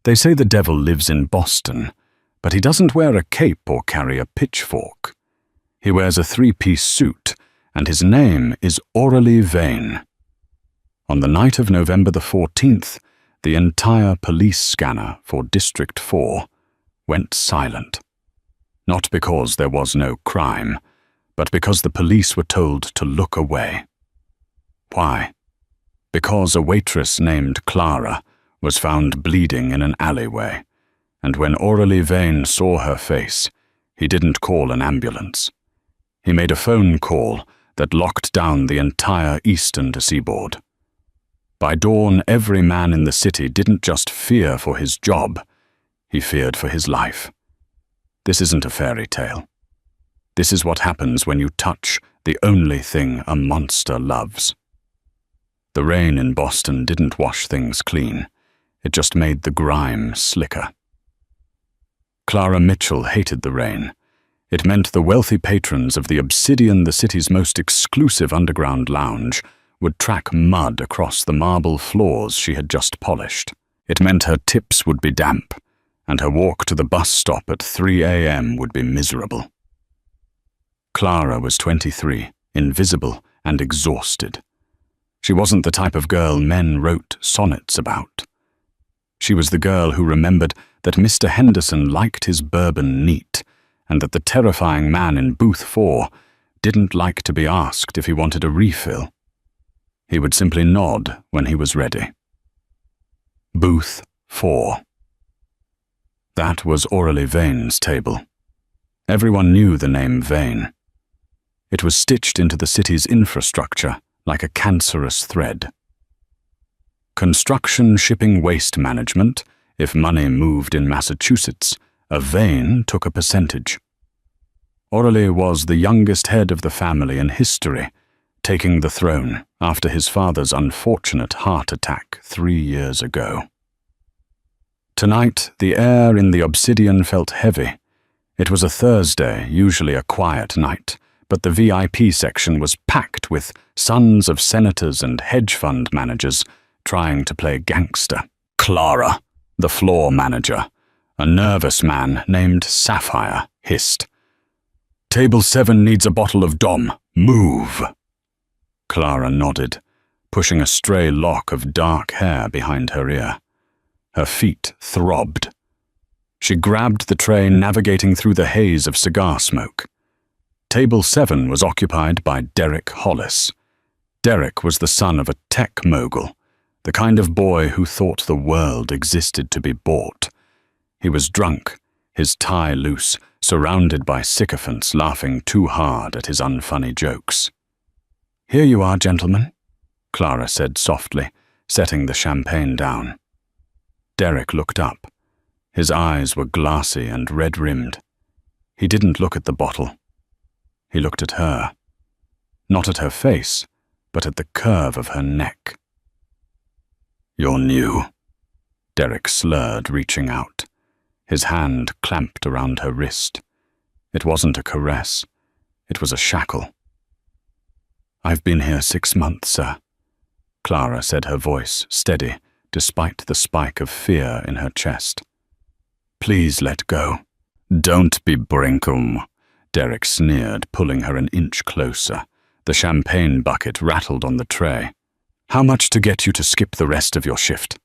They say the devil lives in Boston, but he doesn't wear a cape or carry a pitchfork. He wears a three-piece suit, and his name is Aurelie Vane. On the night of November the 14th, the entire police scanner for District 4 went silent. Not because there was no crime, but because the police were told to look away. Why? Because a waitress named Clara was found bleeding in an alleyway, and when Aurelie Vane saw her face, he didn't call an ambulance. He made a phone call that locked down the entire eastern seaboard. By dawn, every man in the city didn't just fear for his job, he feared for his life. This isn't a fairy tale. This is what happens when you touch the only thing a monster loves. The rain in Boston didn't wash things clean. It just made the grime slicker. Clara Mitchell hated the rain. It meant the wealthy patrons of the Obsidian, the city's most exclusive underground lounge, would track mud across the marble floors she had just polished. It meant her tips would be damp, and her walk to the bus stop at 3 a.m. would be miserable. Clara was 23, invisible and exhausted. She wasn't the type of girl men wrote sonnets about. She was the girl who remembered that Mr. Henderson liked his bourbon neat, and that the terrifying man in booth 4 didn't like to be asked if he wanted a refill. He would simply nod when he was ready. Booth 4. That was Aurelie Vane's table. Everyone knew the name Vane. It was stitched into the city's infrastructure like a cancerous thread. Construction shipping waste management, if money moved in Massachusetts, a Vane took a percentage. Aurelie was the youngest head of the family in history, taking the throne after his father's unfortunate heart attack 3 years ago. Tonight, the air in the Obsidian felt heavy. It was a Thursday, usually a quiet night, but the VIP section was packed with sons of senators and hedge fund managers trying to play gangster. Clara, the floor manager, a nervous man named Sapphire, hissed, "Table 7 needs a bottle of Dom. Move!" Clara nodded, pushing a stray lock of dark hair behind her ear. Her feet throbbed. She grabbed the tray, navigating through the haze of cigar smoke. Table 7 was occupied by Derek Hollis. Derek was the son of a tech mogul, the kind of boy who thought the world existed to be bought. He was drunk, his tie loose, surrounded by sycophants laughing too hard at his unfunny jokes. "Here you are, gentlemen," Clara said softly, setting the champagne down. Derek looked up. His eyes were glassy and red-rimmed. He didn't look at the bottle. He looked at her. Not at her face, but at the curve of her neck. "You're new," Derek slurred, reaching out. His hand clamped around her wrist. It wasn't a caress. It was a shackle. "I've been here 6 months, sir," Clara said, her voice steady, despite the spike of fear in her chest. "Please let go." "Don't be Brinkum," Derek sneered, pulling her an inch closer. The champagne bucket rattled on the tray. "How much to get you to skip the rest of your shift?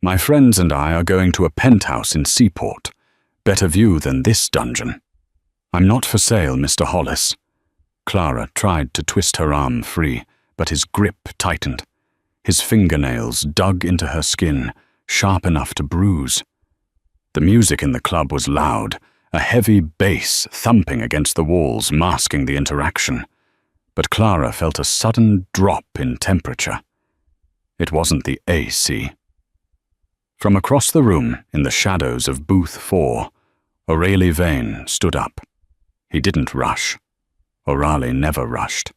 My friends and I are going to a penthouse in Seaport. Better view than this dungeon." "I'm not for sale, Mr. Hollis." Clara tried to twist her arm free, but his grip tightened. His fingernails dug into her skin, sharp enough to bruise. The music in the club was loud, a heavy bass thumping against the walls, masking the interaction. But Clara felt a sudden drop in temperature. It wasn't the AC. From across the room, in the shadows of booth 4, Aurelie Vane stood up. He didn't rush. Aurelie never rushed.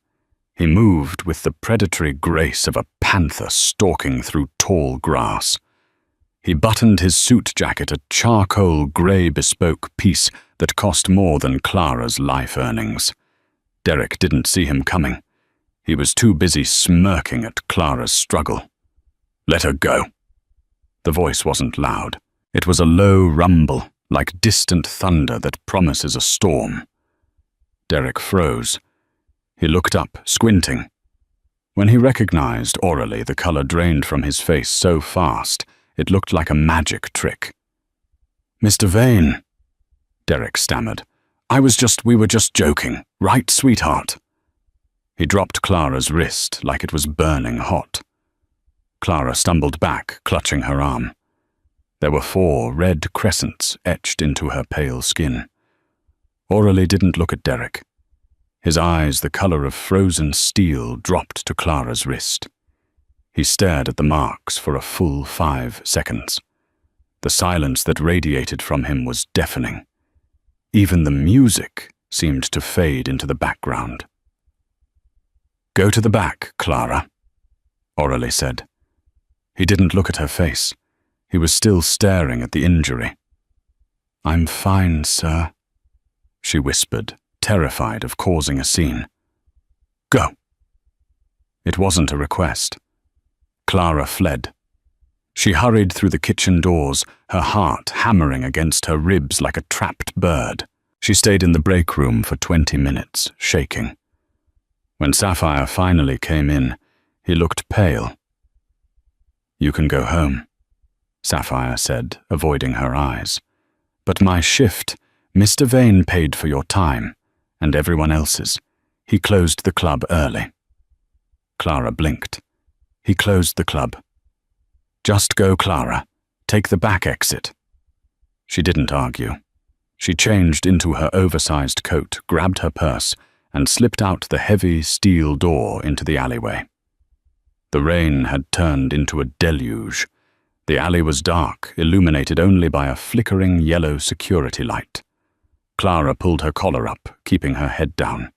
He moved with the predatory grace of a panther stalking through tall grass. He buttoned his suit jacket, a charcoal grey bespoke piece that cost more than Clara's life earnings. Derek didn't see him coming. He was too busy smirking at Clara's struggle. "Let her go." The voice wasn't loud. It was a low rumble, like distant thunder that promises a storm. Derek froze. He looked up, squinting. When he recognized orally, the color drained from his face so fast, it looked like a magic trick. "Mr. Vane," Derek stammered. We were just joking, right, sweetheart?" He dropped Clara's wrist like it was burning hot. Clara stumbled back, clutching her arm. There were 4 red crescents etched into her pale skin. Orally didn't look at Derek. His eyes, the color of frozen steel, dropped to Clara's wrist. He stared at the marks for a full 5 seconds. The silence that radiated from him was deafening. Even the music seemed to fade into the background. "Go to the back, Clara," Orally said. He didn't look at her face. He was still staring at the injury. "I'm fine, sir," she whispered, terrified of causing a scene. "Go." It wasn't a request. Clara fled. She hurried through the kitchen doors, her heart hammering against her ribs like a trapped bird. She stayed in the break room for 20 minutes, shaking. When Sapphire finally came in, he looked pale. "You can go home," Sapphire said, avoiding her eyes. "But my shift, Mr. Vane paid for your time, and everyone else's. He closed the club early." Clara blinked. "He closed the club." "Just go, Clara. Take the back exit." She didn't argue. She changed into her oversized coat, grabbed her purse, and slipped out the heavy steel door into the alleyway. The rain had turned into a deluge. The alley was dark, illuminated only by a flickering yellow security light. Clara pulled her collar up, keeping her head down.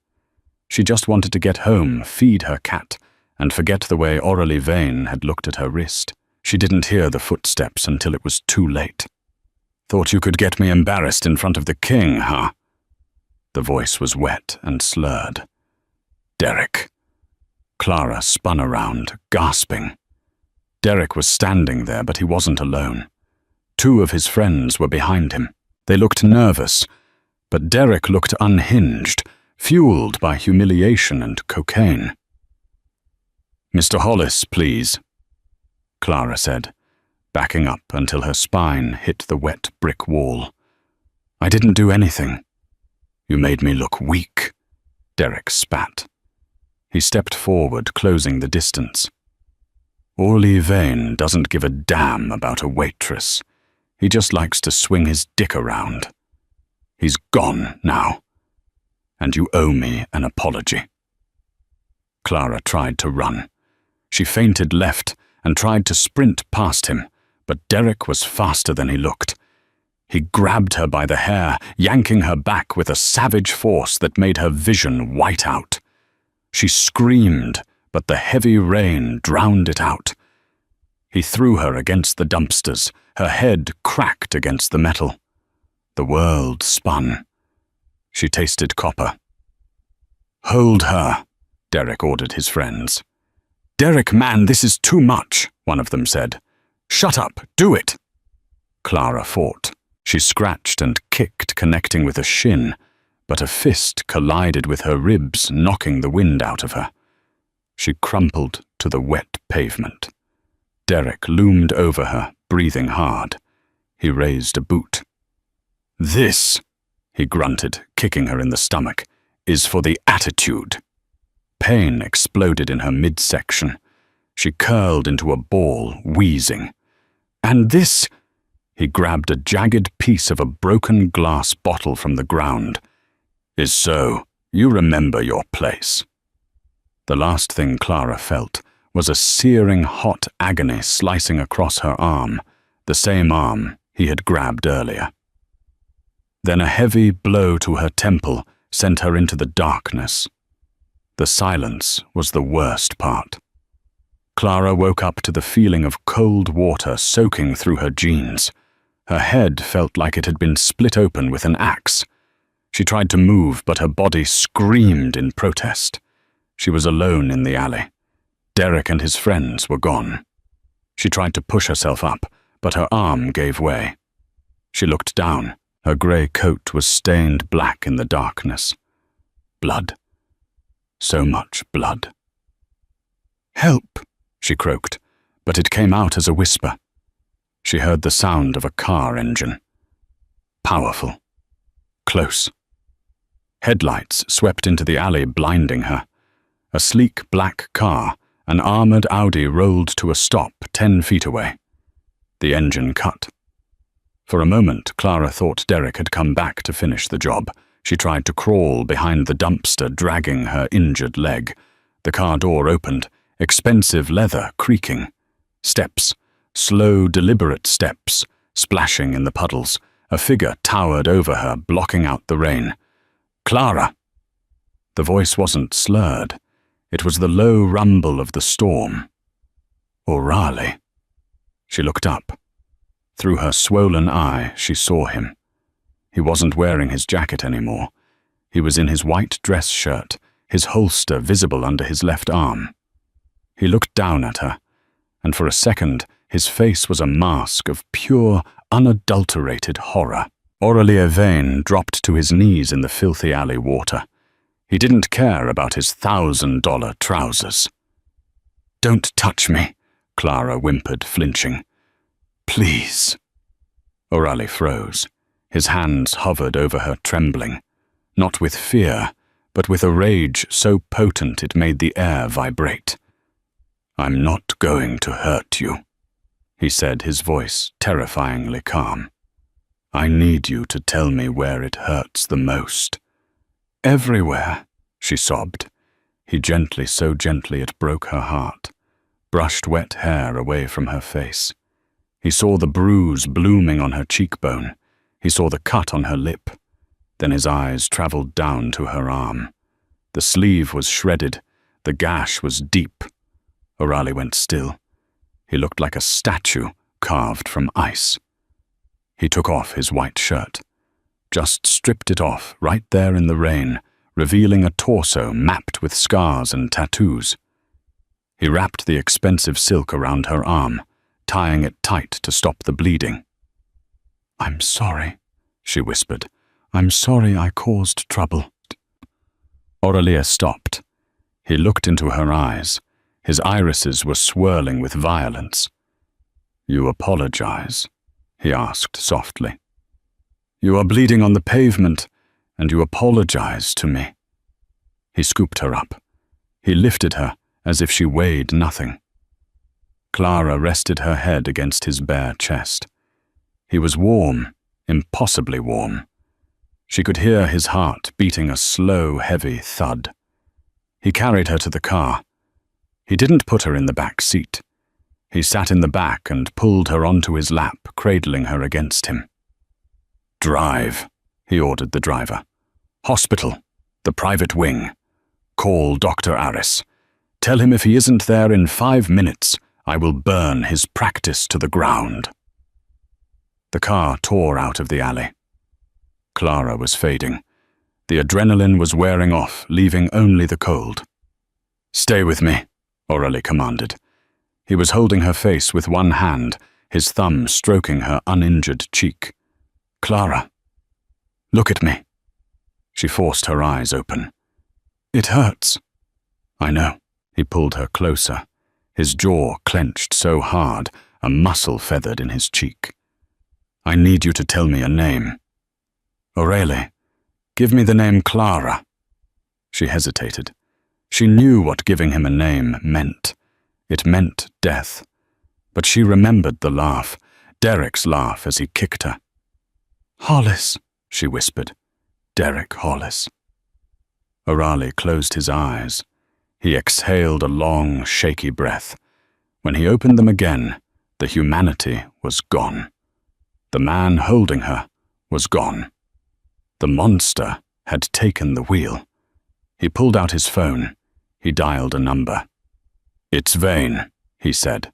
She just wanted to get home, feed her cat, and forget the way Orally Vane had looked at her wrist. She didn't hear the footsteps until it was too late. "Thought you could get me embarrassed in front of the king, huh?" The voice was wet and slurred. "Derek." Clara spun around, gasping. Derek was standing there, but he wasn't alone. 2 of his friends were behind him. They looked nervous, but Derek looked unhinged, fueled by humiliation and cocaine. "Mr. Hollis, please," Clara said, backing up until her spine hit the wet brick wall. "I didn't do anything." "You made me look weak," Derek spat. He stepped forward, closing the distance. "Orally Vane doesn't give a damn about a waitress. He just likes to swing his dick around. He's gone now, and you owe me an apology." Clara tried to run. She feinted left and tried to sprint past him, but Derek was faster than he looked. He grabbed her by the hair, yanking her back with a savage force that made her vision white out. She screamed, but the heavy rain drowned it out. He threw her against the dumpsters, her head cracked against the metal. The world spun. She tasted copper. "Hold her," Derek ordered his friends. "Derek, man, this is too much," one of them said. "Shut up, do it." Clara fought. She scratched and kicked, connecting with a shin, but a fist collided with her ribs, knocking the wind out of her. She crumpled to the wet pavement. Derek loomed over her, breathing hard. He raised a boot. "This," he grunted, kicking her in the stomach, "is for the attitude." Pain exploded in her midsection. She curled into a ball, wheezing. "And this," he grabbed a jagged piece of a broken glass bottle from the ground, "is so you remember your place." The last thing Clara felt was a searing hot agony slicing across her arm, the same arm he had grabbed earlier. Then a heavy blow to her temple sent her into the darkness. The silence was the worst part. Clara woke up to the feeling of cold water soaking through her jeans. Her head felt like it had been split open with an axe. She tried to move, but her body screamed in protest. She was alone in the alley. Derek and his friends were gone. She tried to push herself up, but her arm gave way. She looked down. Her grey coat was stained black in the darkness. Blood. So much blood. "Help!" she croaked, but it came out as a whisper. She heard the sound of a car engine. Powerful. Close. Headlights swept into the alley, blinding her. A sleek black car, an armoured Audi, rolled to a stop 10 feet away. The engine cut. For a moment, Clara thought Derek had come back to finish the job. She tried to crawl behind the dumpster, dragging her injured leg. The car door opened, expensive leather creaking. Steps, slow, deliberate steps, splashing in the puddles. A figure towered over her, blocking out the rain. "Clara!" The voice wasn't slurred. It was the low rumble of the storm. Orale. She looked up. Through her swollen eye, she saw him. He wasn't wearing his jacket anymore. He was in his white dress shirt, his holster visible under his left arm. He looked down at her, and for a second, his face was a mask of pure, unadulterated horror. Aurelier Vane dropped to his knees in the filthy alley water. He didn't care about his $1,000 trousers. "Don't touch me," Clara whimpered, flinching. "Please." Aureli froze. His hands hovered over her, trembling, not with fear, but with a rage so potent it made the air vibrate. "I'm not going to hurt you," he said, his voice terrifyingly calm. "I need you to tell me where it hurts the most." "Everywhere," she sobbed. He gently, so gently it broke her heart, brushed wet hair away from her face. He saw the bruise blooming on her cheekbone. He saw the cut on her lip. Then his eyes traveled down to her arm. The sleeve was shredded. The gash was deep. Aureli went still. He looked like a statue carved from ice. He took off his white shirt. Just stripped it off right there in the rain, revealing a torso mapped with scars and tattoos. He wrapped the expensive silk around her arm, tying it tight to stop the bleeding. "I'm sorry," she whispered. "I'm sorry I caused trouble." Aurelier stopped. He looked into her eyes. His irises were swirling with violence. "You apologize?" he asked softly. "You are bleeding on the pavement, and you apologize to me." He scooped her up. He lifted her as if she weighed nothing. Clara rested her head against his bare chest. He was warm, impossibly warm. She could hear his heart beating a slow, heavy thud. He carried her to the car. He didn't put her in the back seat. He sat in the back and pulled her onto his lap, cradling her against him. "Drive," he ordered the driver. "Hospital, the private wing. Call Dr. Aris. Tell him if he isn't there in 5 minutes, I will burn his practice to the ground." The car tore out of the alley. Clara was fading. The adrenaline was wearing off, leaving only the cold. "Stay with me," Aureli commanded. He was holding her face with one hand, his thumb stroking her uninjured cheek. "Clara, look at me." She forced her eyes open. "It hurts." "I know." He pulled her closer. His jaw clenched so hard, a muscle feathered in his cheek. "I need you to tell me a name." "Aureli, give me the name Clara." She hesitated. She knew what giving him a name meant. It meant death. But she remembered the laugh, Derek's laugh as he kicked her. "Hollis," she whispered. "Derek Hollis." Aureli closed his eyes. He exhaled a long, shaky breath. When he opened them again, the humanity was gone. The man holding her was gone. The monster had taken the wheel. He pulled out his phone. He dialed a number. "It's Vane," he said.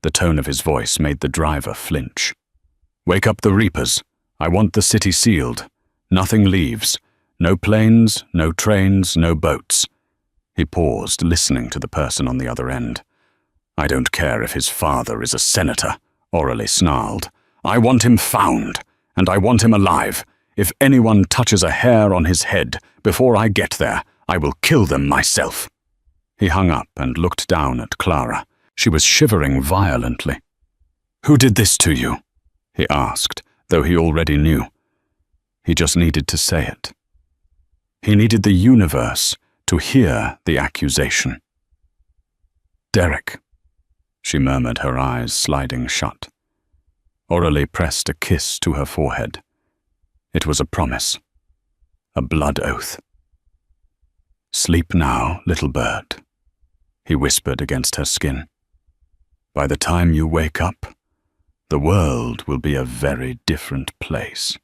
The tone of his voice made the driver flinch. "Wake up the Reapers. I want the city sealed. Nothing leaves. No planes, no trains, no boats." He paused, listening to the person on the other end. "I don't care if his father is a senator," Aureli snarled. "I want him found, and I want him alive. If anyone touches a hair on his head before I get there, I will kill them myself." He hung up and looked down at Clara. She was shivering violently. "Who did this to you?" he asked, though he already knew. He just needed to say it. He needed the universe to hear the accusation. "Derek," she murmured, her eyes sliding shut. Aurelie pressed a kiss to her forehead. It was a promise, a blood oath. "Sleep now, little bird," he whispered against her skin. "By the time you wake up, the world will be a very different place."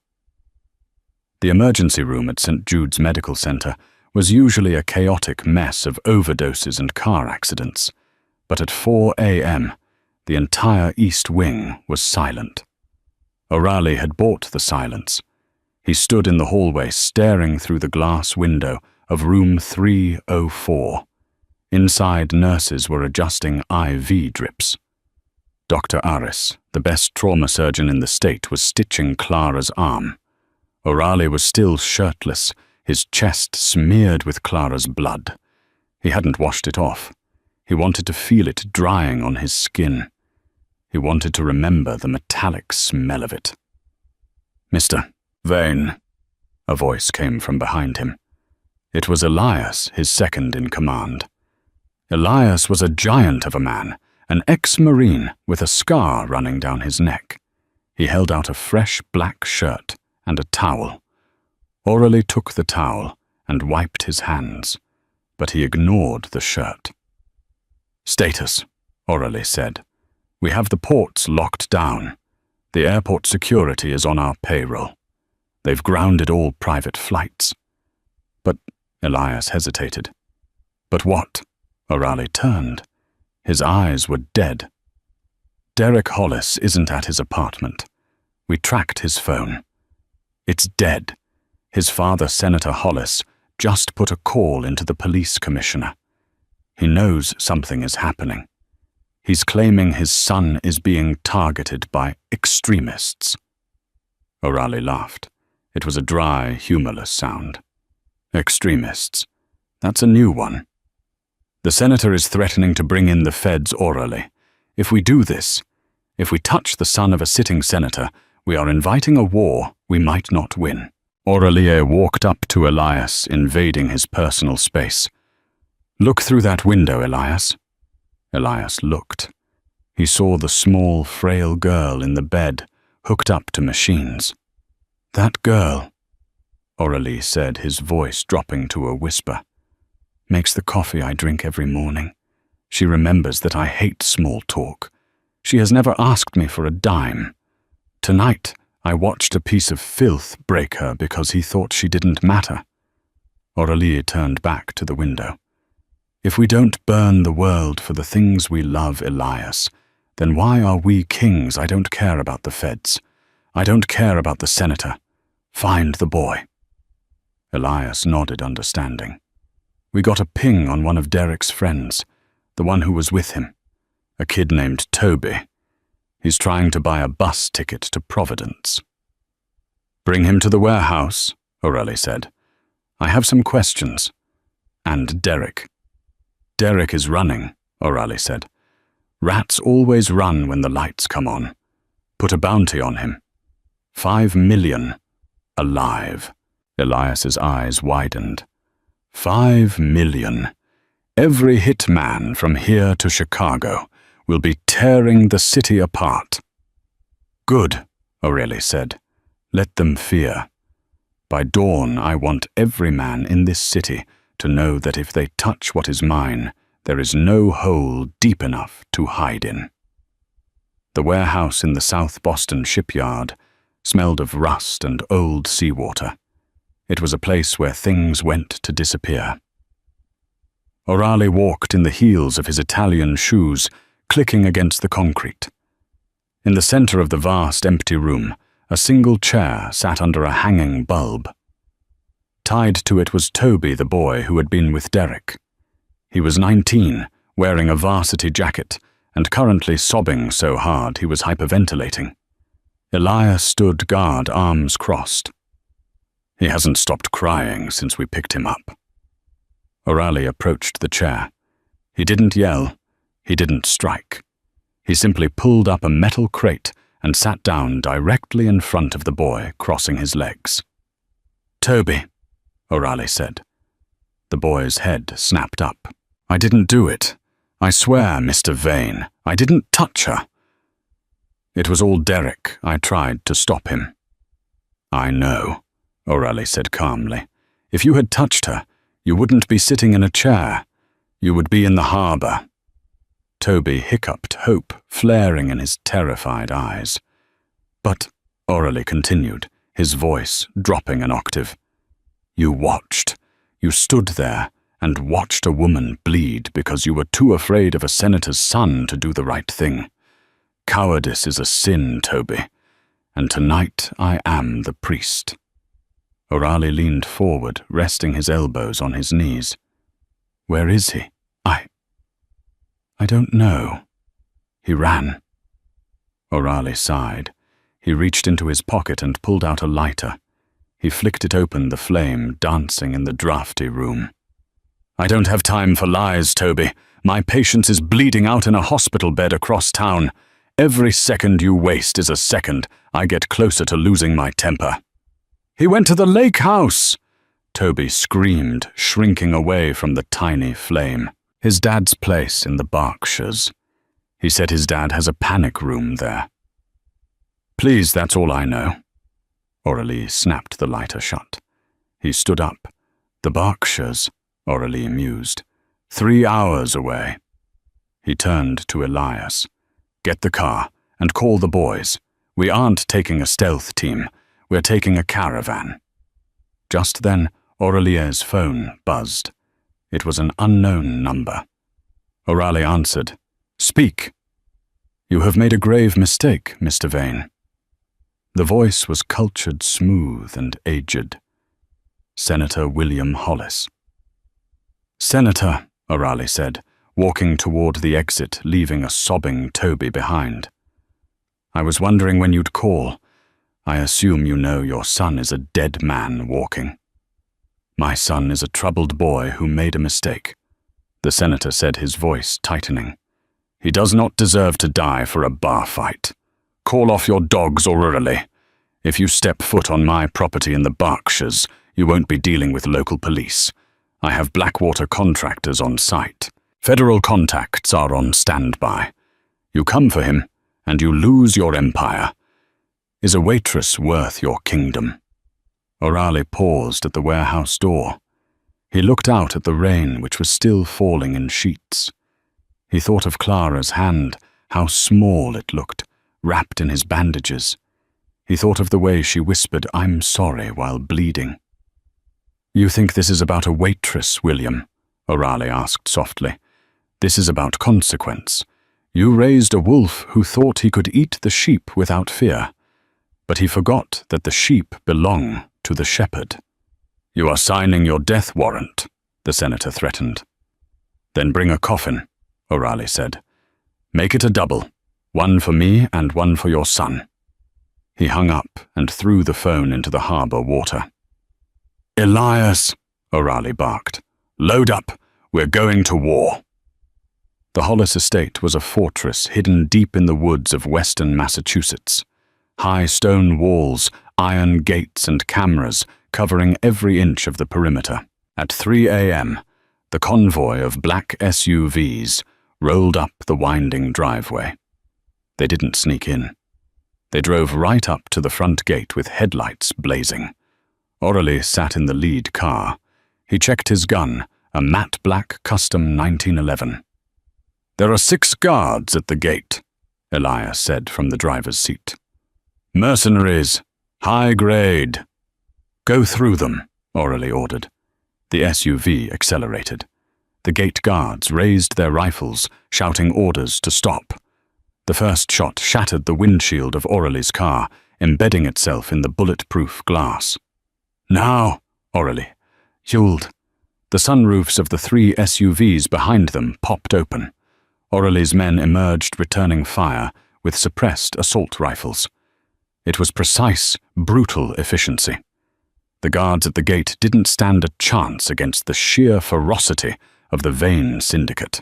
The emergency room at St. Jude's Medical Center was usually a chaotic mess of overdoses and car accidents, but at 4 a.m., the entire East Wing was silent. O'Reilly had bought the silence. He stood in the hallway staring through the glass window of room 304. Inside, nurses were adjusting IV drips. Dr. Aris, the best trauma surgeon in the state, was stitching Clara's arm. O'Reilly was still shirtless, his chest smeared with Clara's blood. He hadn't washed it off. He wanted to feel it drying on his skin. He wanted to remember the metallic smell of it. "Mr. Vane," a voice came from behind him. It was Elias, his second in command. Elias was a giant of a man, an ex-Marine with a scar running down his neck. He held out a fresh black shirt and a towel. Aurelie took the towel and wiped his hands, but he ignored the shirt. "Status," Aurelie said. "We have the ports locked down. The airport security is on our payroll. They've grounded all private flights." "But," Elias hesitated. "But what?" O'Reilly turned. His eyes were dead. "Derek Hollis isn't at his apartment. We tracked his phone. It's dead. His father, Senator Hollis, just put a call into the police commissioner. He knows something is happening. He's claiming his son is being targeted by extremists." O'Reilly laughed. It was a dry, humorless sound. "Extremists. That's a new one. The senator is threatening to bring in the feds orally. If we do this, if we touch the son of a sitting senator, we are inviting a war we might not win." Aurelie walked up to Elias, invading his personal space. "Look through that window, Elias." Elias looked. He saw the small, frail girl in the bed, hooked up to machines. "That girl," Aurelie said, his voice dropping to a whisper, "makes the coffee I drink every morning. She remembers that I hate small talk. She has never asked me for a dime. Tonight, I watched a piece of filth break her because he thought she didn't matter." Aurelie turned back to the window. "If we don't burn the world for the things we love, Elias, then why are we kings? I don't care about the feds. I don't care about the senator. Find the boy." Elias nodded, understanding. "We got a ping on one of Derek's friends, the one who was with him, a kid named Toby. He's trying to buy a bus ticket to Providence." "Bring him to the warehouse," O'Reilly said. "I have some questions. And Derek." "Derek is running," O'Reilly said. "Rats always run when the lights come on. Put a bounty on him. 5 million. Alive." Elias's eyes widened. 5 million. Every hitman from here to Chicago will be tearing the city apart. "Good," Aurelie said. "Let them fear. By dawn, I want every man in this city to know that if they touch what is mine, there is no hole deep enough to hide in." The warehouse in the South Boston shipyard smelled of rust and old seawater. It was a place where things went to disappear. O'Reilly walked in the heels of his Italian shoes, clicking against the concrete. In the center of the vast empty room, a single chair sat under a hanging bulb. Tied to it was Toby, the boy who had been with Derek. He was 19, wearing a varsity jacket, and currently sobbing so hard he was hyperventilating. Elias stood guard, arms crossed. He hasn't stopped crying since we picked him up. O'Reilly approached the chair. He didn't yell. He didn't strike. He simply pulled up a metal crate and sat down directly in front of the boy, crossing his legs. "Toby," O'Reilly said. The boy's head snapped up. "I didn't do it. I swear, Mr. Vane, I didn't touch her." "It was all Derek. I tried to stop him." "I know," O'Reilly said calmly. "If you had touched her, you wouldn't be sitting in a chair. You would be in the harbor." Toby hiccuped, hope flaring in his terrified eyes. "But," O'Reilly continued, his voice dropping an octave, "you watched. You stood there and watched a woman bleed because you were too afraid of a senator's son to do the right thing. Cowardice is a sin, Toby, and tonight I am the priest." O'Reilly leaned forward, resting his elbows on his knees. "Where is he?" I don't know. He ran." O'Reilly sighed. He reached into his pocket and pulled out a lighter. He flicked it open, the flame dancing in the drafty room. "I don't have time for lies, Toby. My patient is bleeding out in a hospital bed across town. Every second you waste is a second I get closer to losing my temper." "He went to the lake house!" Toby screamed, shrinking away from the tiny flame. "His dad's place in the Berkshires. He said his dad has a panic room there." "Please, that's all I know." O'Reilly snapped the lighter shut. He stood up. "The Berkshires," O'Reilly mused. 3 hours away." He turned to Elias. "Get the car and call the boys. We aren't taking a stealth team. We're taking a caravan." Just then, Aurelie's phone buzzed. It was an unknown number. O'Reilly answered. "Speak." "You have made a grave mistake, Mr. Vane." The voice was cultured, smooth, and aged. Senator William Hollis. "Senator," O'Reilly said, walking toward the exit, leaving a sobbing Toby behind. "I was wondering when you'd call. I assume you know your son is a dead man walking." "My son is a troubled boy who made a mistake," the senator said, his voice tightening. "He does not deserve to die for a bar fight. Call off your dogs, O'Reilly. If you step foot on my property in the Berkshires, you won't be dealing with local police. I have Blackwater contractors on site. Federal contacts are on standby. You come for him, and you lose your empire. Is a waitress worth your kingdom?" O'Reilly paused at the warehouse door. He looked out at the rain, which was still falling in sheets. He thought of Clara's hand, how small it looked, wrapped in his bandages. He thought of the way she whispered, "I'm sorry," while bleeding. "You think this is about a waitress, William?" O'Reilly asked softly. "This is about consequence. You raised a wolf who thought he could eat the sheep without fear. But he forgot that the sheep belong to the shepherd." "You are signing your death warrant," the senator threatened. "Then bring a coffin," O'Reilly said. "Make it a double, one for me and one for your son." He hung up and threw the phone into the harbor water. "Elias," O'Reilly barked. "Load up. We're going to war." The Hollis estate was a fortress hidden deep in the woods of western Massachusetts. High stone walls, iron gates, and cameras covering every inch of the perimeter. At 3 a.m., the convoy of black SUVs rolled up the winding driveway. They didn't sneak in. They drove right up to the front gate with headlights blazing. O'Reilly sat in the lead car. He checked his gun, a matte black custom 1911. "There are 6 guards at the gate," Elias said from the driver's seat. "Mercenaries, high grade." "Go through them," O'Reilly ordered. The SUV accelerated. The gate guards raised their rifles, shouting orders to stop. The first shot shattered the windshield of O'Reilly's car, embedding itself in the bulletproof glass. "Now," O'Reilly yelled. The sunroofs of the 3 SUVs behind them popped open. O'Reilly's men emerged, returning fire with suppressed assault rifles. It was precise, brutal efficiency. The guards at the gate didn't stand a chance against the sheer ferocity of the Vane syndicate.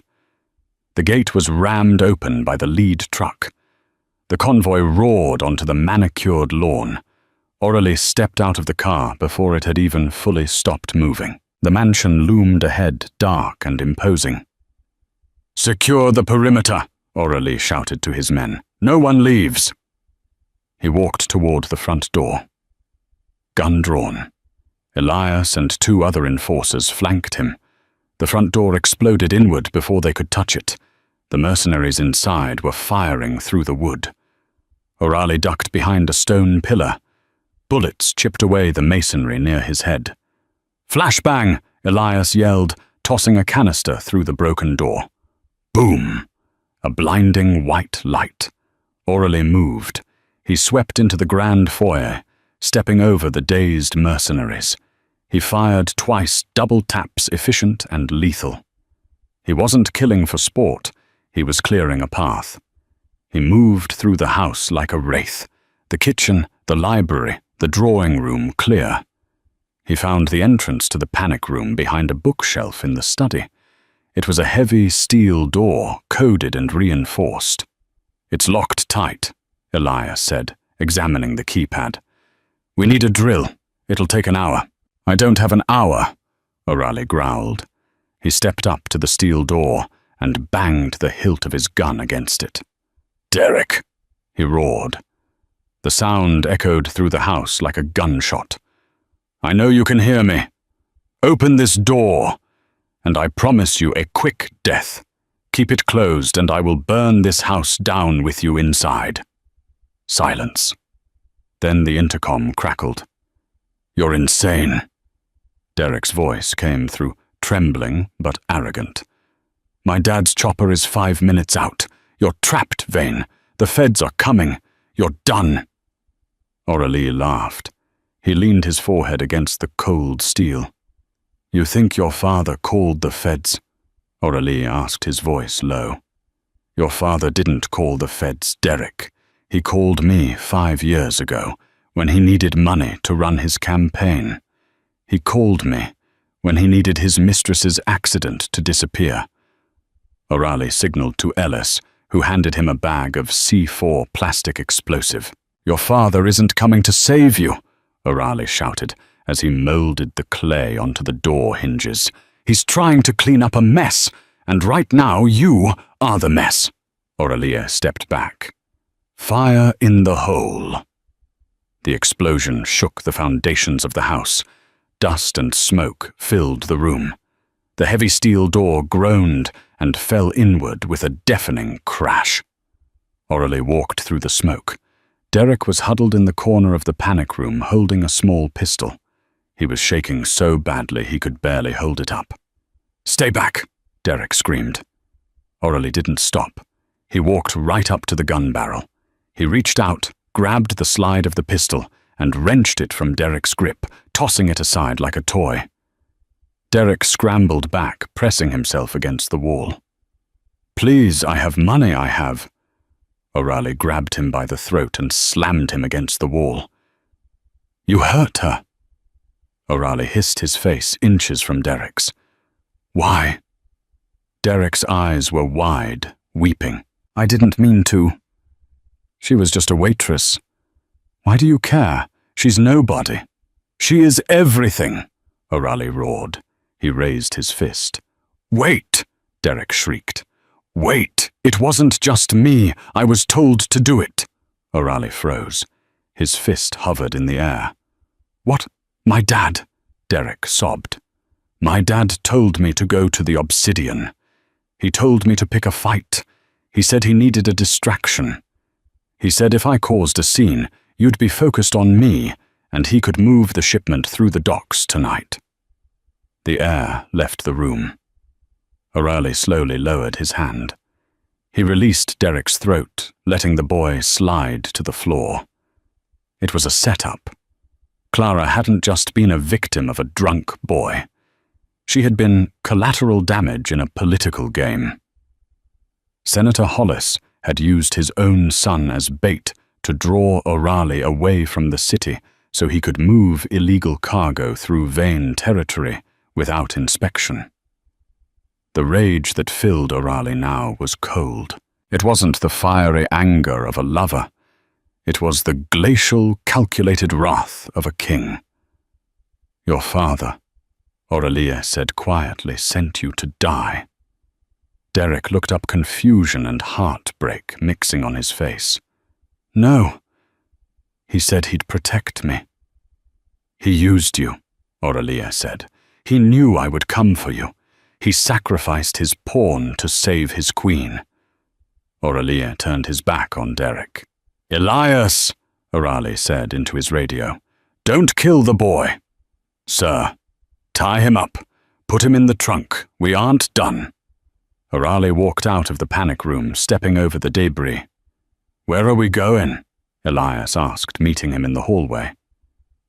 The gate was rammed open by the lead truck. The convoy roared onto the manicured lawn. Aurelie stepped out of the car before it had even fully stopped moving. The mansion loomed ahead, dark and imposing. "Secure the perimeter," Aurelie shouted to his men. "No one leaves." He walked toward the front door. Gun drawn. Elias and 2 other enforcers flanked him. The front door exploded inward before they could touch it. The mercenaries inside were firing through the wood. Aurelie ducked behind a stone pillar. Bullets chipped away the masonry near his head. "Flashbang!" Elias yelled, tossing a canister through the broken door. Boom! A blinding white light. Aurelie moved. He swept into the grand foyer, stepping over the dazed mercenaries. He fired twice, double taps, efficient and lethal. He wasn't killing for sport. He was clearing a path. He moved through the house like a wraith. The kitchen, the library, the drawing room clear. He found the entrance to the panic room behind a bookshelf in the study. It was a heavy steel door, coded and reinforced. "It's locked tight," Elias said, examining the keypad. "We need a drill. It'll take an hour." "I don't have an hour," Aurelie growled. He stepped up to the steel door and banged the hilt of his gun against it. "Derek!" he roared. The sound echoed through the house like a gunshot. "I know you can hear me. Open this door, and I promise you a quick death. Keep it closed, and I will burn this house down with you inside." Silence. Then the intercom crackled. "You're insane." Derek's voice came through, trembling but arrogant. "My dad's chopper is 5 minutes out. You're trapped, Vane. The feds are coming. You're done." Aurelie laughed. He leaned his forehead against the cold steel. "You think your father called the feds?" Aurelie asked, his voice low. "Your father didn't call the feds, Derek. He called me 5 years ago, when he needed money to run his campaign. He called me when he needed his mistress's accident to disappear." Aurelie signaled to Ellis, who handed him a bag of C4 plastic explosive. "Your father isn't coming to save you," Aurelie shouted as he molded the clay onto the door hinges. "He's trying to clean up a mess, and right now you are the mess." Aurelie stepped back. "Fire in the hole." The explosion shook the foundations of the house. Dust and smoke filled the room. The heavy steel door groaned and fell inward with a deafening crash. Aurelie walked through the smoke. Derek was huddled in the corner of the panic room holding a small pistol. He was shaking so badly he could barely hold it up. "Stay back!" Derek screamed. Aurelie didn't stop. He walked right up to the gun barrel. He reached out, grabbed the slide of the pistol, and wrenched it from Derek's grip, tossing it aside like a toy. Derek scrambled back, pressing himself against the wall. "Please, I have money, I have." Aurelie grabbed him by the throat and slammed him against the wall. "You hurt her." Aurelie hissed his face inches from Derek's. "Why?" Derek's eyes were wide, weeping. "I didn't mean to. She was just a waitress. Why do you care? She's nobody." "She is everything," Aurelie roared. He raised his fist. "Wait!" Derek shrieked. "Wait! It wasn't just me. I was told to do it." Aurelie froze. His fist hovered in the air. "What? My dad?" Derek sobbed. "My dad told me to go to the Obsidian. He told me to pick a fight. He said he needed a distraction. He said if I caused a scene, you'd be focused on me, and he could move the shipment through the docks tonight." The air left the room. Aurelie slowly lowered his hand. He released Derek's throat, letting the boy slide to the floor. It was a setup. Clara hadn't just been a victim of a drunk boy. She had been collateral damage in a political game. Senator Hollis had used his own son as bait to draw Orali away from the city so he could move illegal cargo through Vane territory without inspection. The rage that filled Orali now was cold. It wasn't the fiery anger of a lover. It was the glacial, calculated wrath of a king. "Your father," Aurelia said quietly, "sent you to die." Derek looked up, confusion and heartbreak mixing on his face. "No. He said he'd protect me." "He used you," Aurelia said. "He knew I would come for you. He sacrificed his pawn to save his queen." Aurelia turned his back on Derek. "Elias," Orali said into his radio, "don't kill the boy." "Sir, tie him up. Put him in the trunk. We aren't done." Orali walked out of the panic room, stepping over the debris. "Where are we going?" Elias asked, meeting him in the hallway.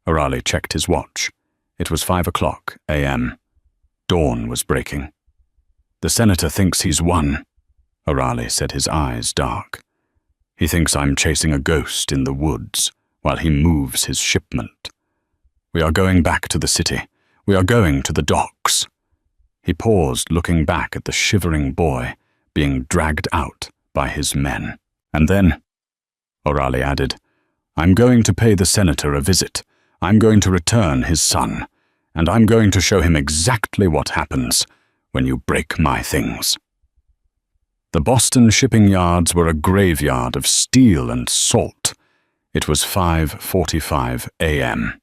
Orali checked his watch. It was 5 a.m. Dawn was breaking. "The senator thinks he's won," Orali said, his eyes dark. "He thinks I'm chasing a ghost in the woods while he moves his shipment. We are going back to the city. We are going to the docks." He paused, looking back at the shivering boy being dragged out by his men. "And then," Orali added, "I'm going to pay the senator a visit. I'm going to return his son, and I'm going to show him exactly what happens when you break my things." The Boston shipping yards were a graveyard of steel and salt. It was 5:45 a.m.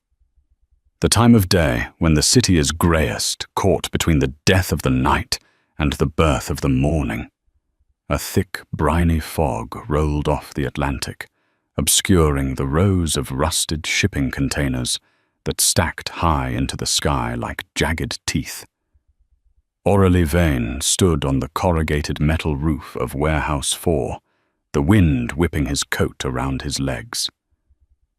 The time of day when the city is greyest, caught between the death of the night and the birth of the morning. A thick, briny fog rolled off the Atlantic, obscuring the rows of rusted shipping containers that stacked high into the sky like jagged teeth. Aurelie Vane stood on the corrugated metal roof of Warehouse 4, the wind whipping his coat around his legs.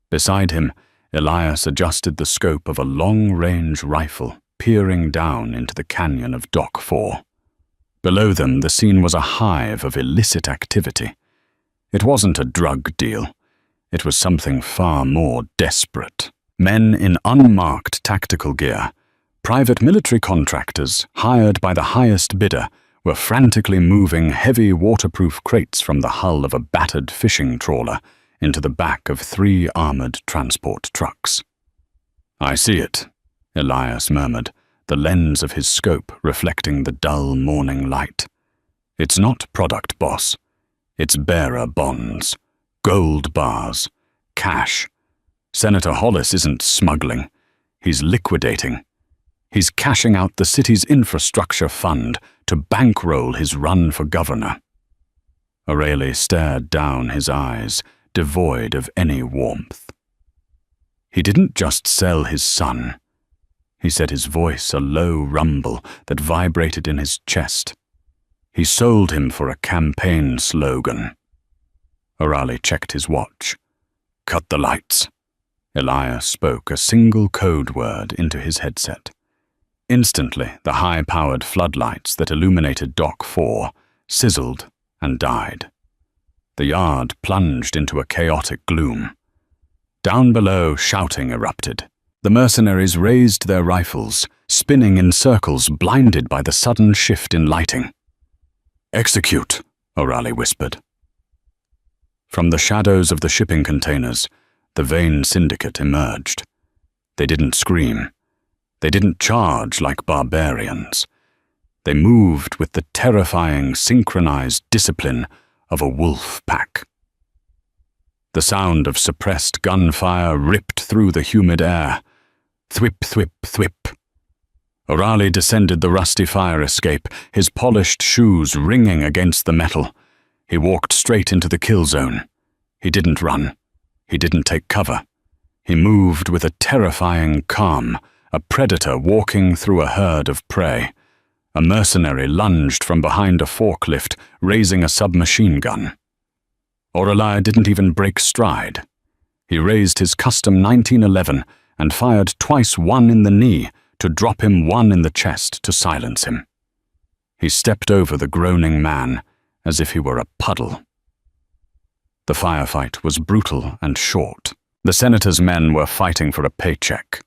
Beside him, Elias adjusted the scope of a long-range rifle, peering down into the canyon of Dock 4. Below them, the scene was a hive of illicit activity. It wasn't a drug deal. It was something far more desperate. Men in unmarked tactical gear, private military contractors hired by the highest bidder, were frantically moving heavy waterproof crates from the hull of a battered fishing trawler into the back of 3 armored transport trucks. "I see it," Elias murmured, the lens of his scope reflecting the dull morning light. "It's not product, boss. It's bearer bonds, gold bars, cash. Senator Hollis isn't smuggling. He's liquidating. He's cashing out the city's infrastructure fund to bankroll his run for governor." Aurelie stared down, his eyes devoid of any warmth. "He didn't just sell his son," he said, his voice a low rumble that vibrated in his chest. "He sold him for a campaign slogan." Orali checked his watch. "Cut the lights." Elias spoke a single code word into his headset. Instantly, the high-powered floodlights that illuminated Dock 4 sizzled and died. The yard plunged into a chaotic gloom. Down below, shouting erupted. The mercenaries raised their rifles, spinning in circles, blinded by the sudden shift in lighting. "Execute," Orali whispered. From the shadows of the shipping containers, the Vane syndicate emerged. They didn't scream. They didn't charge like barbarians. They moved with the terrifying, synchronized discipline of a wolf pack. The sound of suppressed gunfire ripped through the humid air. Thwip, thwip, thwip. Orali descended the rusty fire escape, his polished shoes ringing against the metal. He walked straight into the kill zone. He didn't run. He didn't take cover. He moved with a terrifying calm, a predator walking through a herd of prey. A mercenary lunged from behind a forklift, raising a submachine gun. Aurelie didn't even break stride. He raised his custom 1911 and fired twice, one in the knee, to drop him one in the chest to silence him. He stepped over the groaning man as if he were a puddle. The firefight was brutal and short. The senator's men were fighting for a paycheck.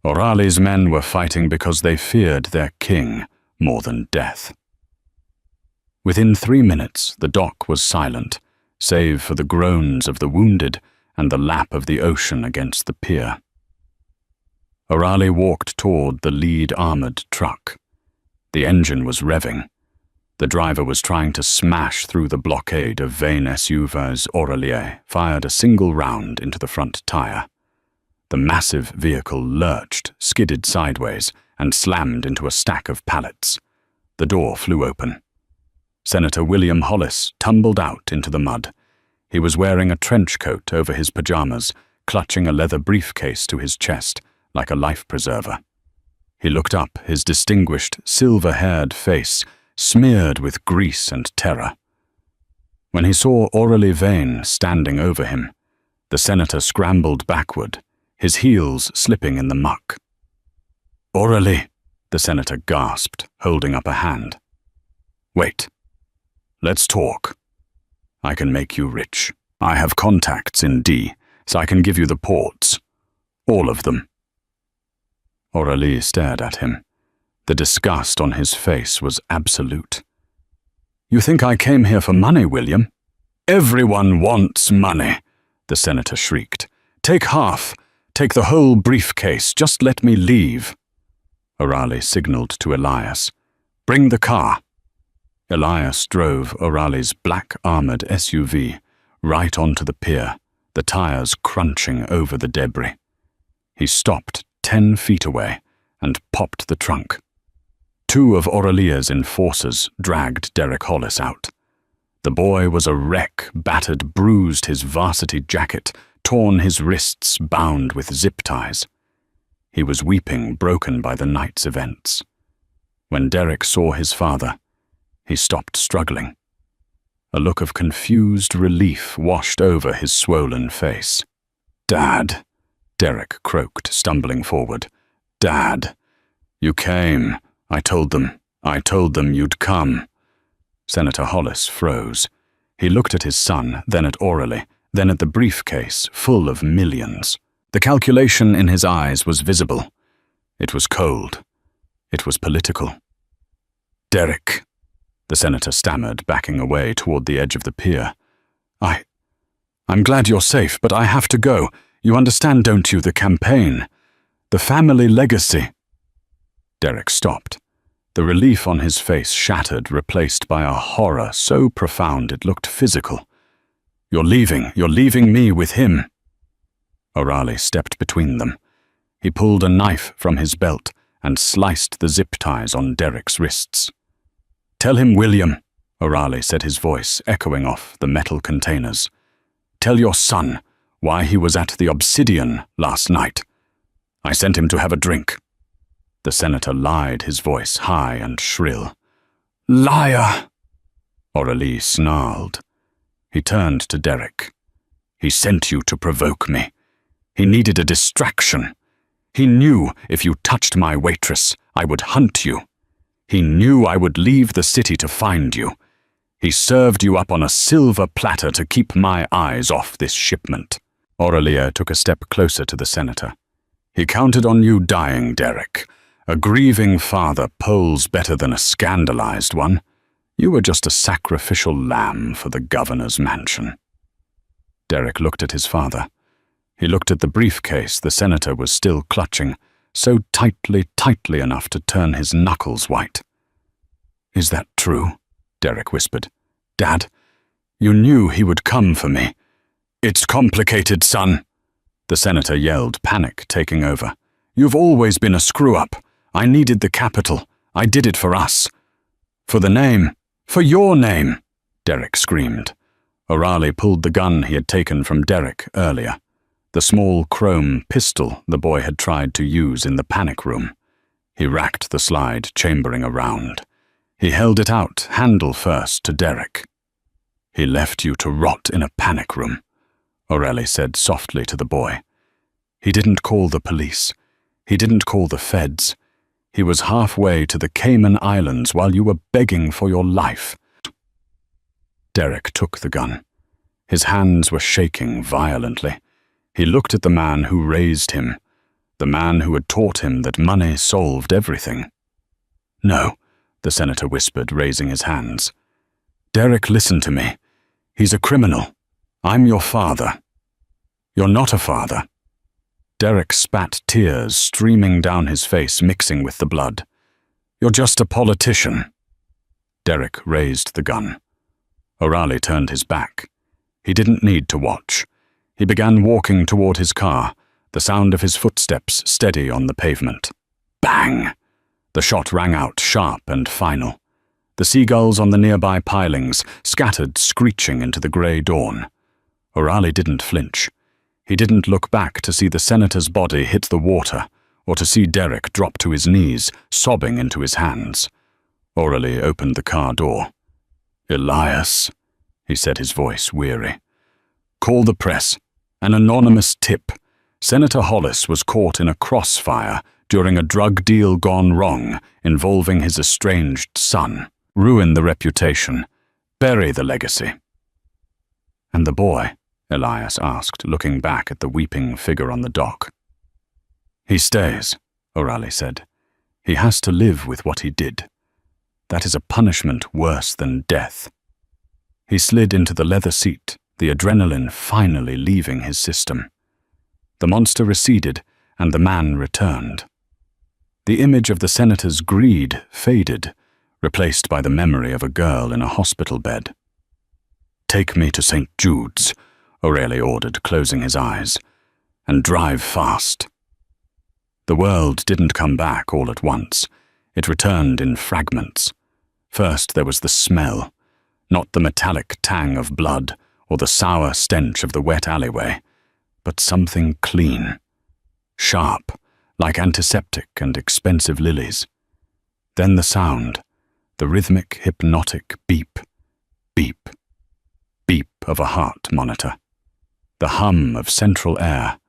Orali's men were fighting because they feared their king more than death. Within 3 minutes, the dock was silent, save for the groans of the wounded and the lap of the ocean against the pier. Orali walked toward the lead-armored truck. The engine was revving. The driver was trying to smash through the blockade of vain SUVs. Orali fired a single round into the front tire. The massive vehicle lurched, skidded sideways, and slammed into a stack of pallets. The door flew open. Senator William Hollis tumbled out into the mud. He was wearing a trench coat over his pajamas, clutching a leather briefcase to his chest, like a life preserver. He looked up, his distinguished, silver-haired face smeared with grease and terror. When he saw Orali Vane standing over him, the senator scrambled backward, his heels slipping in the muck. "Orali," the senator gasped, holding up a hand. "Wait. Let's talk. I can make you rich. I have contacts in D, so I can give you the ports. All of them." Orali stared at him. The disgust on his face was absolute. "You think I came here for money, William?" "Everyone wants money," the senator shrieked. "Take half. Take the whole briefcase. Just let me leave." Orali signaled to Elias. "Bring the car." Elias drove Orali's black-armored SUV right onto the pier, the tires crunching over the debris. He stopped 10 feet away and popped the trunk. 2 of Oralia's enforcers dragged Derek Hollis out. The boy was a wreck, battered, bruised his varsity jacket, torn his wrists bound with zip ties. He was weeping, broken by the night's events. When Derek saw his father, he stopped struggling. A look of confused relief washed over his swollen face. "Dad," Derek croaked, stumbling forward. "Dad, you came. I told them you'd come." Senator Hollis froze. He looked at his son, then at Orali, then at the briefcase full of millions. The calculation in his eyes was visible. It was cold. It was political. "Derek," the senator stammered, backing away toward the edge of the pier. I'm glad you're safe, but I have to go. You understand, don't you, the campaign? The family legacy." Derek stopped. The relief on his face shattered, replaced by a horror so profound it looked physical. You're leaving me with him." Orali stepped between them. He pulled a knife from his belt and sliced the zip ties on Derek's wrists. "Tell him, William," Orali said, his voice echoing off the metal containers. "Tell your son why he was at the Obsidian last night. I sent him to have a drink." The senator lied, his voice high and shrill. "Liar!" Orali snarled. He turned to Derek. "He sent you to provoke me. He needed a distraction. He knew if you touched my waitress, I would hunt you. He knew I would leave the city to find you. He served you up on a silver platter to keep my eyes off this shipment." Orali took a step closer to the senator. "He counted on you dying, Derek. A grieving father polls better than a scandalized one. You were just a sacrificial lamb for the governor's mansion." Derek looked at his father. He looked at the briefcase the senator was still clutching, so tightly enough to turn his knuckles white. "Is that true?" Derek whispered. "Dad, you knew he would come for me." "It's complicated, son," the senator yelled, panic taking over. "You've always been a screw-up. I needed the capital. I did it for us. For the name. For your name," Derek screamed. Orali pulled the gun he had taken from Derek earlier, the small chrome pistol the boy had tried to use in the panic room. He racked the slide, chambering a round. He held it out, handle first, to Derek. "He left you to rot in a panic room," Orali said softly to the boy. "He didn't call the police. He didn't call the feds. He was halfway to the Cayman Islands while you were begging for your life." Derek took the gun. His hands were shaking violently. He looked at the man who raised him, the man who had taught him that money solved everything. "No," the senator whispered, raising his hands. "Derek, listen to me. He's a criminal. I'm your father." "You're not a father." Derek spat tears streaming down his face, mixing with the blood. "You're just a politician." Derek raised the gun. O'Reilly turned his back. He didn't need to watch. He began walking toward his car, the sound of his footsteps steady on the pavement. Bang! The shot rang out sharp and final. The seagulls on the nearby pilings scattered screeching into the grey dawn. O'Reilly didn't flinch. He didn't look back to see the senator's body hit the water, or to see Derek drop to his knees, sobbing into his hands. O'Reilly opened the car door. "Elias," he said, his voice weary. "Call the press. An anonymous tip. Senator Hollis was caught in a crossfire during a drug deal gone wrong involving his estranged son. Ruin the reputation. Bury the legacy." "And the boy?" Elias asked, looking back at the weeping figure on the dock. "He stays," O'Reilly said. "He has to live with what he did. That is a punishment worse than death." He slid into the leather seat, the adrenaline finally leaving his system. The monster receded, and the man returned. The image of the senator's greed faded, replaced by the memory of a girl in a hospital bed. "Take me to St. Jude's," O'Reilly ordered, closing his eyes, "and drive fast." The world didn't come back all at once. It returned in fragments. First there was the smell, not the metallic tang of blood or the sour stench of the wet alleyway, but something clean, sharp, like antiseptic and expensive lilies. Then the sound, the rhythmic, hypnotic beep, beep, beep of a heart monitor, the hum of central air,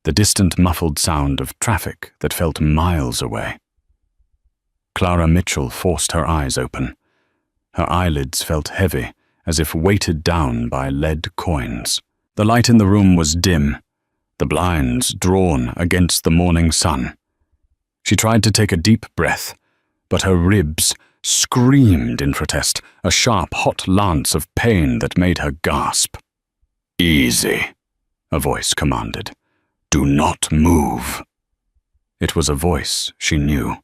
the distant muffled sound of traffic that felt miles away. Clara Mitchell forced her eyes open. Her eyelids felt heavy, as if weighted down by lead coins. The light in the room was dim, the blinds drawn against the morning sun. She tried to take a deep breath, but her ribs screamed in protest, a sharp, hot lance of pain that made her gasp. "Easy," a voice commanded. "Do not move." It was a voice she knew,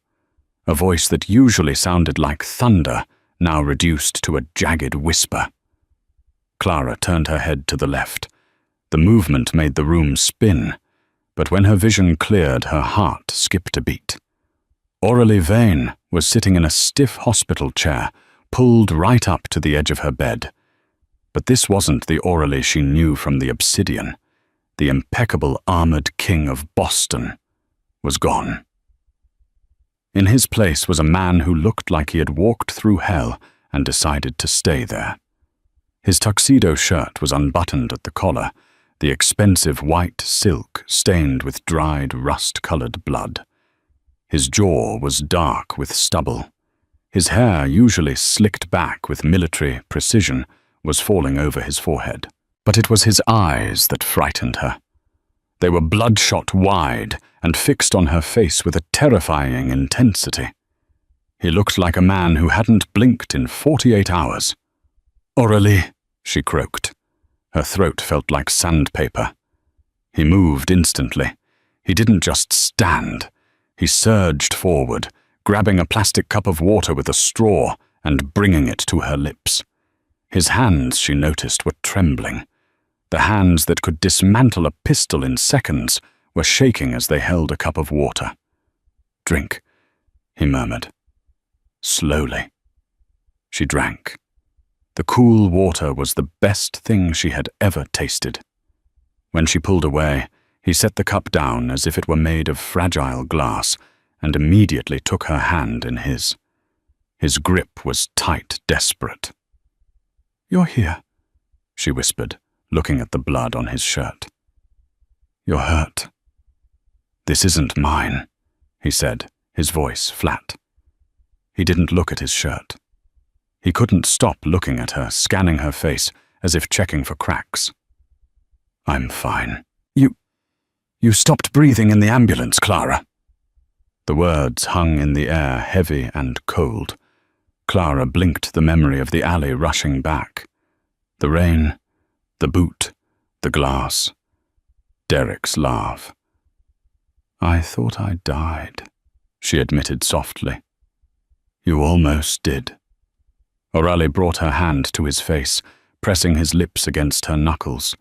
a voice that usually sounded like thunder, now reduced to a jagged whisper. Clara turned her head to the left. The movement made the room spin, but when her vision cleared, her heart skipped a beat. Aurelie Vane was sitting in a stiff hospital chair, pulled right up to the edge of her bed. But this wasn't the Aurelie she knew from the Obsidian. The impeccable armored king of Boston was gone. In his place was a man who looked like he had walked through hell and decided to stay there. His tuxedo shirt was unbuttoned at the collar, the expensive white silk stained with dried, rust-colored blood. His jaw was dark with stubble. His hair, usually slicked back with military precision, was falling over his forehead. But it was his eyes that frightened her. They were bloodshot wide and fixed on her face with a terrifying intensity. He looked like a man who hadn't blinked in 48 hours. "Aurelie," she croaked. Her throat felt like sandpaper. He moved instantly. He didn't just stand. He surged forward, grabbing a plastic cup of water with a straw and bringing it to her lips. His hands, she noticed, were trembling. The hands that could dismantle a pistol in seconds were shaking as they held a cup of water. "Drink," he murmured. Slowly. She drank. The cool water was the best thing she had ever tasted. When she pulled away, he set the cup down as if it were made of fragile glass and immediately took her hand in his. His grip was tight, desperate. "You're here," she whispered, looking at the blood on his shirt. "You're hurt." "This isn't mine," he said, his voice flat. He didn't look at his shirt. He couldn't stop looking at her, scanning her face, as if checking for cracks. "I'm fine. You stopped breathing in the ambulance, Clara." The words hung in the air, heavy and cold. Clara blinked, the memory of the alley rushing back. The rain, the boot, the glass. Derek's laugh. "I thought I died," she admitted softly. "You almost did." O'Reilly brought her hand to his face, pressing his lips against her knuckles.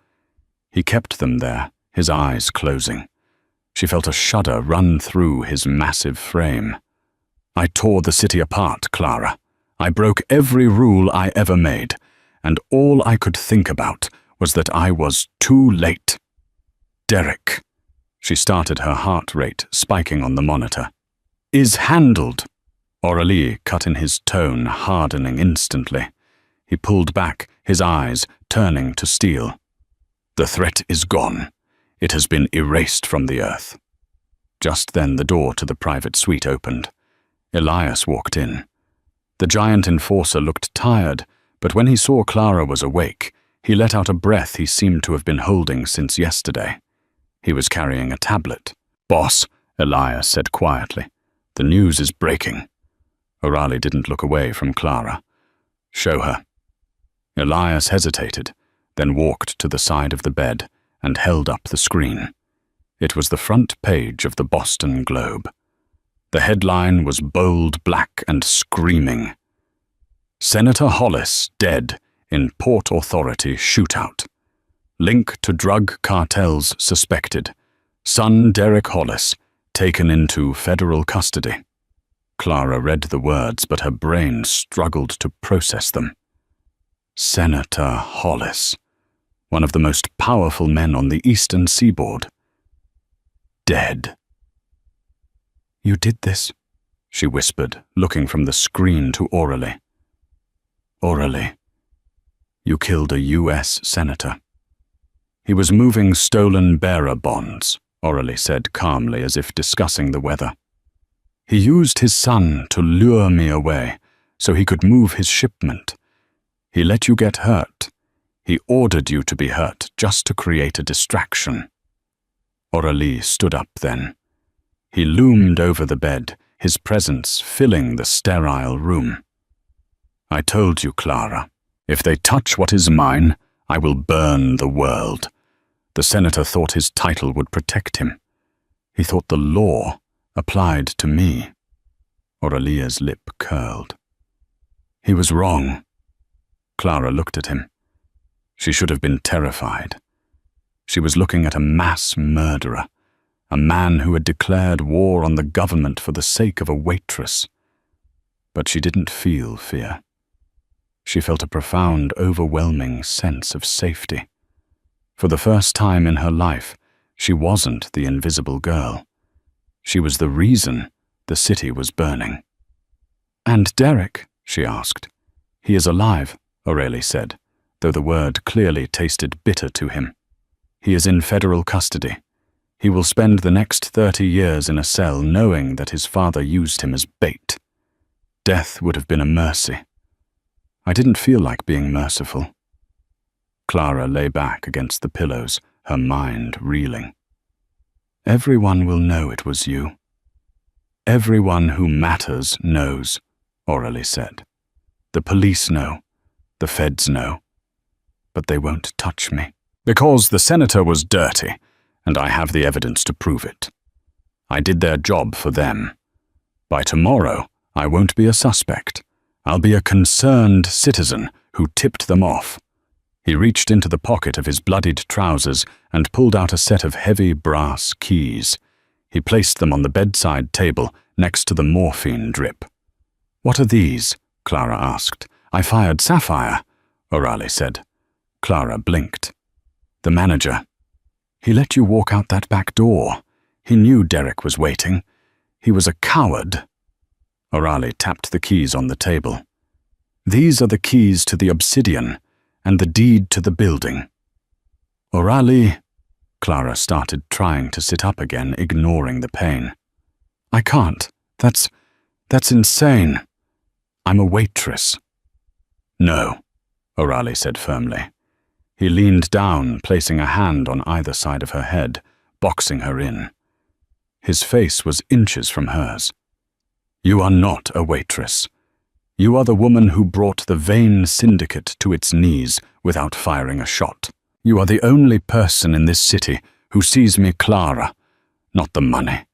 He kept them there, his eyes closing. She felt a shudder run through his massive frame. "I tore the city apart, Clara. I broke every rule I ever made, and all I could think about was that I was too late. Derek," she started, her heart rate spiking on the monitor, "is handled." Aurélie cut in, his tone hardening instantly. He pulled back, his eyes turning to steel. "The threat is gone. It has been erased from the earth." Just then the door to the private suite opened. Elias walked in. The giant enforcer looked tired, but when he saw Clara was awake, he let out a breath he seemed to have been holding since yesterday. He was carrying a tablet. "Boss," Elias said quietly, "the news is breaking." O'Reilly didn't look away from Clara. "Show her." Elias hesitated, then walked to the side of the bed and held up the screen. It was the front page of the Boston Globe. The headline was bold black and screaming. "Senator Hollis dead in Port Authority shootout. Link to drug cartels suspected. Son Derek Hollis taken into federal custody." Clara read the words, but her brain struggled to process them. Senator Hollis, one of the most powerful men on the eastern seaboard. Dead. "You did this," she whispered, looking from the screen to Aurélie. "Aurélie, you killed a U.S. senator." "He was moving stolen bearer bonds," Aurélie said calmly, as if discussing the weather. "He used his son to lure me away so he could move his shipment. He let you get hurt. He ordered you to be hurt just to create a distraction." Aurélie stood up then. He loomed over the bed, his presence filling the sterile room. "I told you, Clara, if they touch what is mine, I will burn the world." The senator thought his title would protect him. He thought the law applied to me. Aurelia's lip curled. He was wrong. Clara looked at him. She should have been terrified. She was looking at a mass murderer, a man who had declared war on the government for the sake of a waitress. But she didn't feel fear. She felt a profound, overwhelming sense of safety. For the first time in her life, she wasn't the invisible girl. She was the reason the city was burning. "And Derek?" she asked. "He is alive," Aurélie said, though the word clearly tasted bitter to him. "He is in federal custody. He will spend the next 30 years in a cell knowing that his father used him as bait. Death would have been a mercy. I didn't feel like being merciful." Clara lay back against the pillows, her mind reeling. "Everyone will know it was you. Everyone who matters knows," Aurélie said. "The police know. The feds know. But they won't touch me. Because the senator was dirty, and I have the evidence to prove it. I did their job for them. By tomorrow, I won't be a suspect. I'll be a concerned citizen who tipped them off." He reached into the pocket of his bloodied trousers and pulled out a set of heavy brass keys. He placed them on the bedside table next to the morphine drip. "What are these?" Clara asked. "I fired Sapphire," Aurélie said. Clara blinked. "The manager. He let you walk out that back door. He knew Derek was waiting. He was a coward." Aurélie tapped the keys on the table. "These are the keys to the obsidian and the deed to the building." "Aurélie," Clara started trying to sit up again, ignoring the pain. "I can't. That's insane. I'm a waitress." "No," Aurélie said firmly. He leaned down, placing a hand on either side of her head, boxing her in. His face was inches from hers. "You are not a waitress. You are the woman who brought the vain syndicate to its knees without firing a shot. You are the only person in this city who sees me Clara, not the money,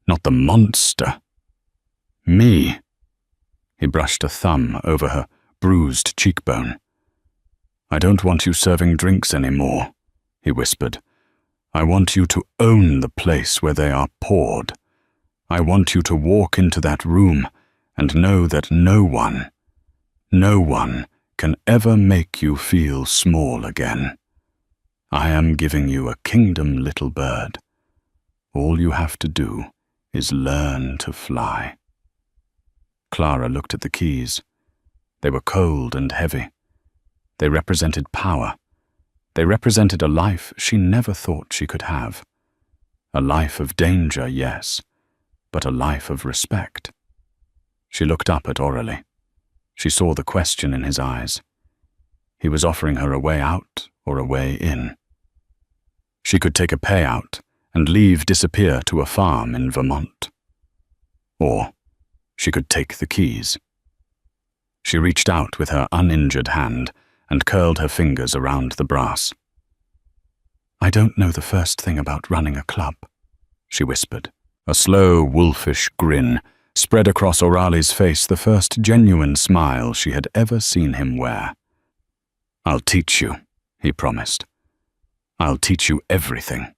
not the monster. Me." He brushed a thumb over her bruised cheekbone. "I don't want you serving drinks anymore," he whispered. "I want you to own the place where they are poured. I want you to walk into that room and know that no one can ever make you feel small again. I am giving you a kingdom, little bird. All you have to do is learn to fly." Clara looked at the keys. They were cold and heavy. They represented power. They represented a life she never thought she could have. A life of danger, yes, but a life of respect. She looked up at Aurélie. She saw the question in his eyes. He was offering her a way out or a way in. She could take a payout and leave disappear to a farm in Vermont. Or she could take the keys. She reached out with her uninjured hand and curled her fingers around the brass. "I don't know the first thing about running a club," she whispered. A slow, wolfish grin spread across Aurélie's face, the first genuine smile she had ever seen him wear. "I'll teach you," he promised. "I'll teach you everything."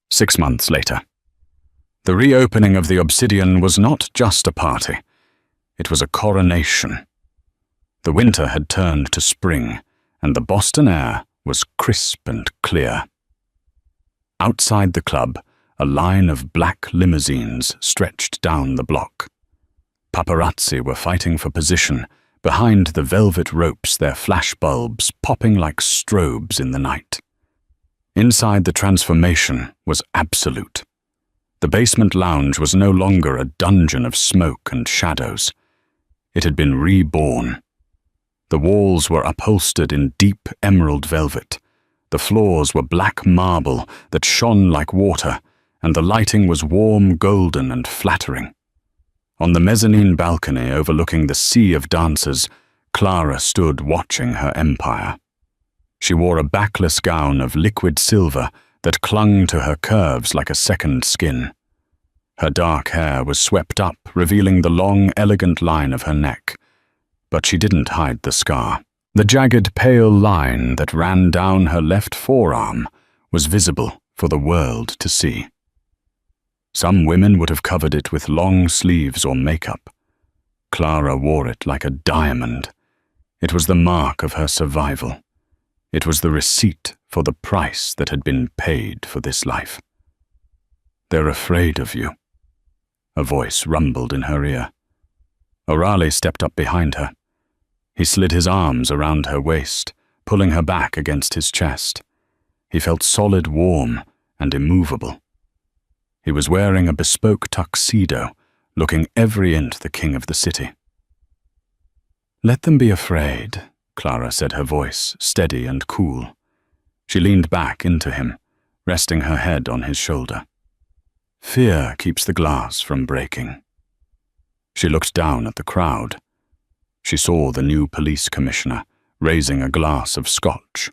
6 months later. The reopening of the Obsidian was not just a party. It was a coronation. The winter had turned to spring, and the Boston air was crisp and clear. Outside the club, a line of black limousines stretched down the block. Paparazzi were fighting for position behind the velvet ropes, their flashbulbs popping like strobes in the night. Inside the transformation was absolute. The basement lounge was no longer a dungeon of smoke and shadows. It had been reborn. The walls were upholstered in deep emerald velvet. The floors were black marble that shone like water, and the lighting was warm, golden, and flattering. On the mezzanine balcony overlooking the sea of dancers, Clara stood watching her empire. She wore a backless gown of liquid silver that clung to her curves like a second skin. Her dark hair was swept up, revealing the long, elegant line of her neck. But she didn't hide the scar. The jagged, pale line that ran down her left forearm was visible for the world to see. Some women would have covered it with long sleeves or makeup. Clara wore it like a diamond. It was the mark of her survival. It was the receipt for the price that had been paid for this life. "They're afraid of you," a voice rumbled in her ear. Aurélie stepped up behind her. He slid his arms around her waist, pulling her back against his chest. He felt solid, warm, and immovable. He was wearing a bespoke tuxedo, looking every inch the king of the city. "Let them be afraid," Clara said, her voice steady and cool. She leaned back into him, resting her head on his shoulder. "Fear keeps the glass from breaking." She looked down at the crowd. She saw the new police commissioner raising a glass of scotch.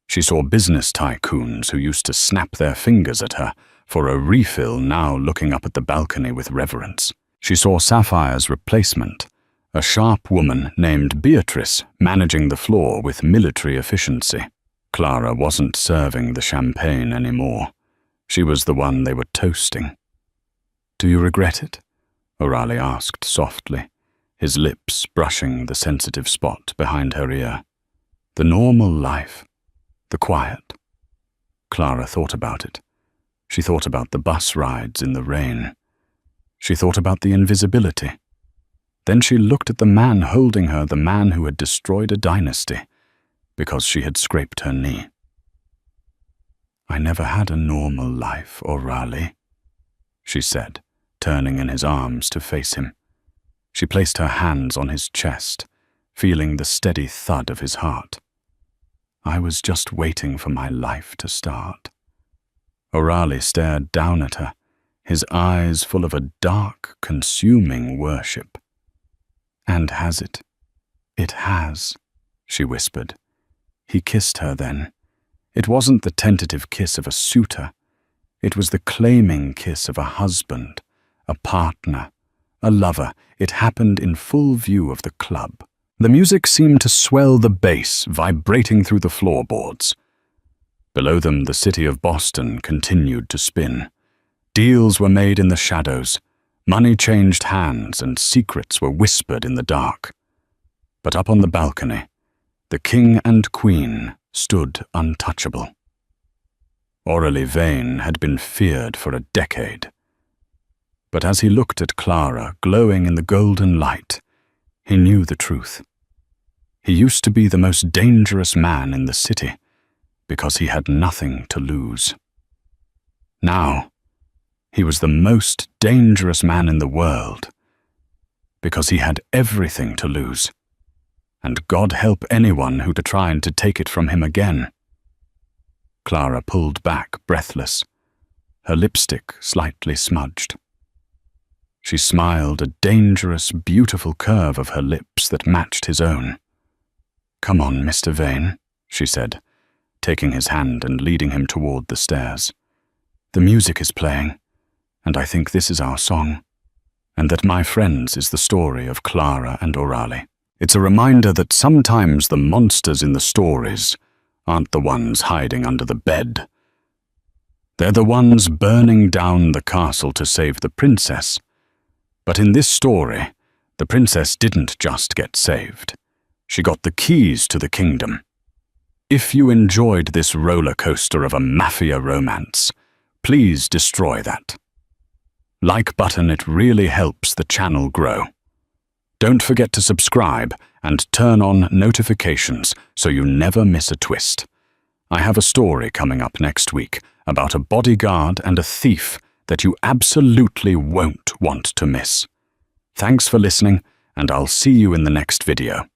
She saw business tycoons who used to snap their fingers at her for a refill now looking up at the balcony with reverence. She saw Sapphire's replacement, a sharp woman named Beatrice, managing the floor with military efficiency. Clara wasn't serving the champagne anymore. She was the one they were toasting. "Do you regret it?" Aurélie asked softly, his lips brushing the sensitive spot behind her ear. "The normal life, the quiet." Clara thought about it. She thought about the bus rides in the rain. She thought about the invisibility. Then she looked at the man holding her, the man who had destroyed a dynasty, because she had scraped her knee. "I never had a normal life, Aurélie," she said, turning in his arms to face him. She placed her hands on his chest, feeling the steady thud of his heart. I was just waiting for my life to start." O'Reilly stared down at her, his eyes full of a dark, consuming worship. "And has it?" "It has," she whispered. He kissed her then. It wasn't the tentative kiss of a suitor. It was the claiming kiss of a husband, a partner, a lover. It happened in full view of the club. The music seemed to swell the bass, vibrating through the floorboards. Below them, the city of Boston continued to spin. Deals were made in the shadows, money changed hands, and secrets were whispered in the dark. But up on the balcony, the king and queen stood untouchable. Aurélie Vane had been feared for a decade. But as he looked at Clara glowing in the golden light, he knew the truth. He used to be the most dangerous man in the city because he had nothing to lose. Now, he was the most dangerous man in the world because he had everything to lose, and God help anyone who tried to take it from him again. Clara pulled back, breathless, her lipstick slightly smudged. She smiled, a dangerous, beautiful curve of her lips that matched his own. "Come on, Mr. Vane," she said, taking his hand and leading him toward the stairs. "The music is playing, and I think this is our song, and that My Friends is the story of Clara and Aurélie. It's a reminder that sometimes the monsters in the stories aren't the ones hiding under the bed. They're the ones burning down the castle to save the princess. But in this story, the princess didn't just get saved. She got the keys to the kingdom. If you enjoyed this roller coaster of a Mafia romance, please destroy that. Like button, it really helps the channel grow. Don't forget to subscribe and turn on notifications so you never miss a twist. I have a story coming up next week about a bodyguard and a thief that you absolutely won't want to miss. Thanks for listening, and I'll see you in the next video.